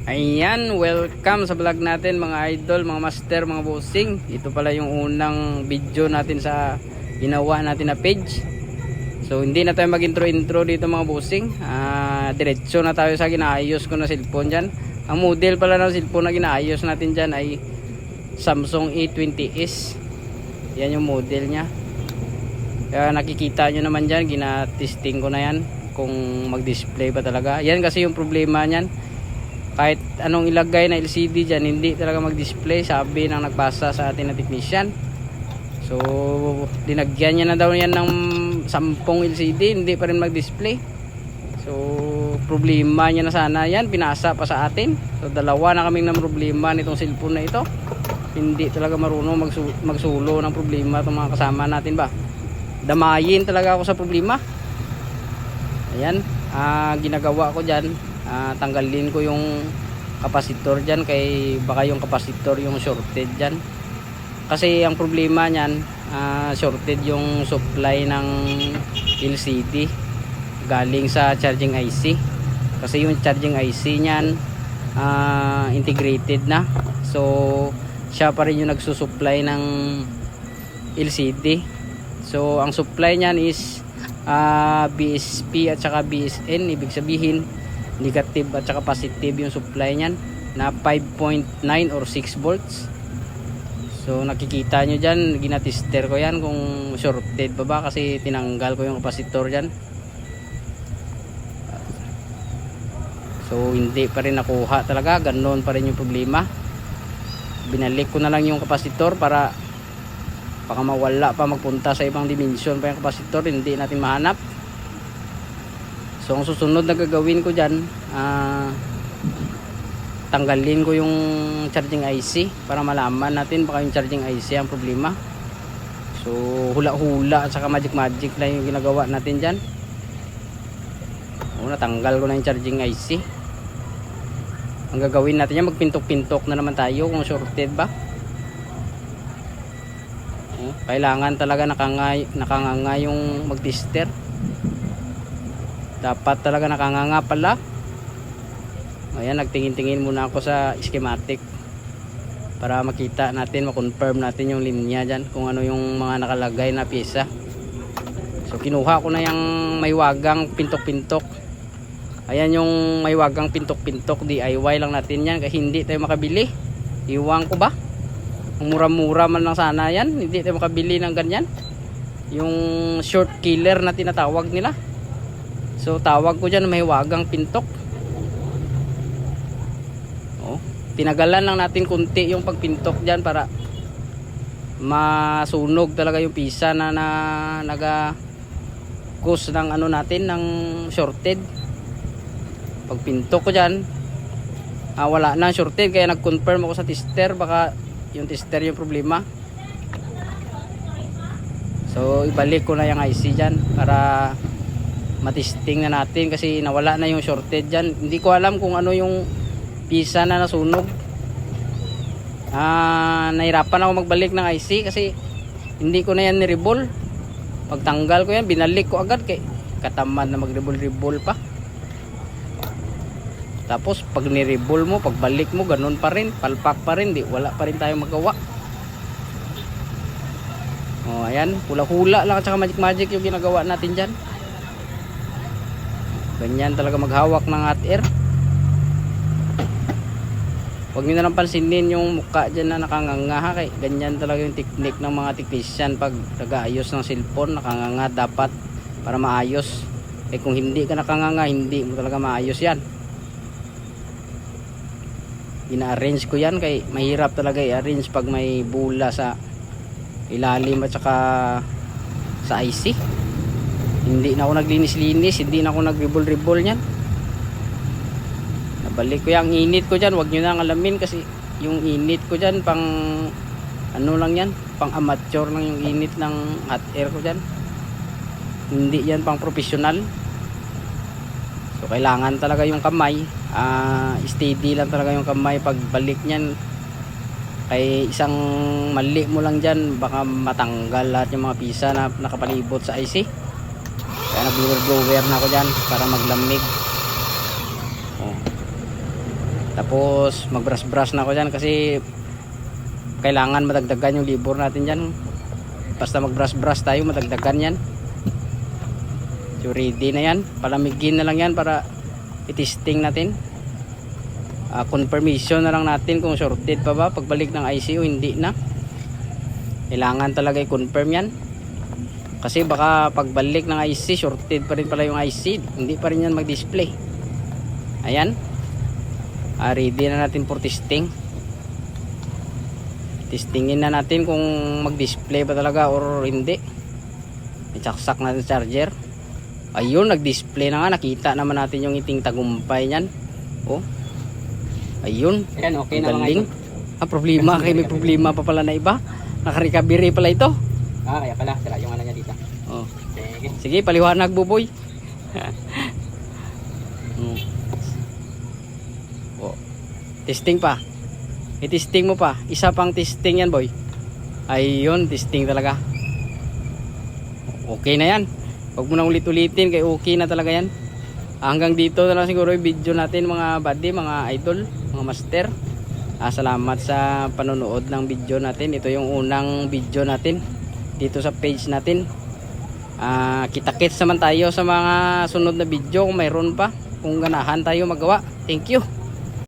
Ayan, welcome sa vlog natin mga idol, mga master, mga bossing. Ito pala yung unang video natin sa ginawa natin na page. So hindi na tayo mag intro dito mga bossing. Diretso na tayo sa ginaayos ko na cellphone dyan. Ang model pala ng cellphone na ginaayos natin dyan ay Samsung A20s. Yan yung model nya. Kaya nakikita nyo naman dyan, ginatesting ko na yan kung mag display ba talaga. Yan kasi yung problema nyan, kahit anong ilagay na LCD dyan, hindi talaga mag-display, sabi ng nagbasa sa atin na technician. So dinagyan niya na daw yan ng 10 LCD, hindi pa rin mag-display. So problema niya na sana yan, pinasa pa sa atin. So dalawa na kaming ng problema nitong cellphone na ito. Hindi talaga marunong magsulo ng problema itong mga kasama natin ba. Damayin talaga ako sa problema. Ayan, ginagawa ko dyan, tanggalin ko yung kapasitor dyan, kay baka yung kapasitor yung shorted dyan. Kasi ang problema nyan, shorted yung supply ng LCD galing sa charging IC. Kasi yung charging IC nyan integrated na, so siya pa rin yung nagsusupply ng LCD. So ang supply nyan is BSP at saka BSN, ibig sabihin negative at saka positive yung supply nyan na 5.9 or 6 volts. So nakikita nyo dyan, ginatester ko yan kung shorted pa ba, kasi tinanggal ko yung kapasitor dyan. So hindi pa rin nakuha talaga, ganoon pa rin yung problema. Binalik ko na lang yung kapasitor para baka mawala pa, magpunta sa ibang dimension pa yung kapasitor, hindi natin mahanap. So ang susunod na gagawin ko dyan, tanggalin ko yung charging IC para malaman natin baka yung charging IC ang problema. So hula-hula at saka magic lang yung ginagawa natin dyan. Una, tanggal ko na yung charging IC. Ang gagawin natin yan, magpintok-pintok na naman tayo kung shorted ba. Kailangan talaga nakanganga yung mag-tester. Dapat talaga nakanganga pala. Ayan, nagtingin-tingin muna ako sa schematic para makita natin, makonfirm natin yung linya dyan, kung ano yung mga nakalagay na pyesa. So kinuha ko na yung may wagang pintok-pintok. Ayan yung may wagang pintok-pintok, DIY lang natin yan kasi hindi tayo makabili. Iwan ko ba? Ang mura-mura man lang sana yan, hindi tayo makabili ng ganyan. Yung short killer na tinatawag nila. So tawag ko dyan, may wagang pintok. Tinagalan lang natin kunti yung pagpintok dyan para masunog talaga yung pisa na naga-cause ng ano natin, ng shorted. Pagpintok ko dyan, wala na shorted, kaya nag-confirm ako sa tester, baka yung tester yung problema. So ibalik ko na yung IC dyan para matesting na natin, kasi nawala na yung shorted dyan. Hindi ko alam kung ano yung pisa na nasunog. Nahirapan ako magbalik ng IC kasi hindi ko na yan ni-rebol. Pagtanggal ko yan, binalik ko agad, kay katamad na mag-rebol pa. Tapos pag ni-rebol mo, pagbalik mo, ganun pa rin, palpak pa rin, wala pa rin tayong magawa. Ayan, hula-hula lang at saka magic yung ginagawa natin dyan. Ganyan talaga maghawak ng hot air. Huwag nyo na lang pansinin yung mukha dyan na nakanganga, kay ganyan talaga yung technique ng mga technician pag nag-aayos ng cellphone. Nakanganga dapat para maayos. Kung hindi ka nakanganga, hindi mo talaga maayos yan. Ina-arrange ko yan, kay mahirap talaga i-arrange pag may bula sa ilalim at saka sa IC. Hindi na ako naglinis-linis, hindi na ako nag-rebol yan. Balik ko yung init ko dyan, wag nyo na alamin, kasi yung init ko dyan pang ano lang yan, pang amateur lang yung init ng hot air ko dyan, hindi yan pang professional. So kailangan talaga yung kamay, steady lang talaga yung kamay pag balik nyan, kay isang mali mo lang dyan baka matanggal lahat yung mga pisa na nakapalibot sa IC. Kaya nag-blower na ako dyan para maglamig. Tapos magbrush-brush na ako dyan kasi kailangan madagdagan yung libor natin dyan. Basta magbrush-brush tayo, madagdagan yan. So ready na yan, palamigin na lang yan para i-testing natin. Confirmation na lang natin kung shorted pa ba pagbalik ng IC o hindi na. Kailangan talaga i-confirm yan, kasi baka pagbalik ng IC shorted pa rin pala yung IC, hindi pa rin yan mag-display. Ayan, ready na natin for testing. Testingin na natin kung mag-display ba talaga or hindi. I-saksak natin charger. Ayun, nag-display na nga, nakita naman natin yung iting tagumpay niyan. Oh, ayun. Ayan, okay na mga galing. idol. Problema kay may problema pa pala na iba. Naka-recovery pala ito. Kaya pala, sira yung ano niya dito. Oh. Sige. Sige, paliwanag buboy. Oh. Testing pa. I-testing mo pa. Isa pang testing yan, boy. Ayun, testing talaga. Okay na yan. Huwag mo na ulit-ulitin, kay okay na talaga yan. Hanggang dito na lang siguro yung video natin mga buddy, mga idol, mga master. Salamat sa panonood ng video natin. Ito yung unang video natin dito sa page natin. Kita-kits naman tayo sa mga sunod na video kung mayroon pa, kung ganahan tayo magawa. Thank you.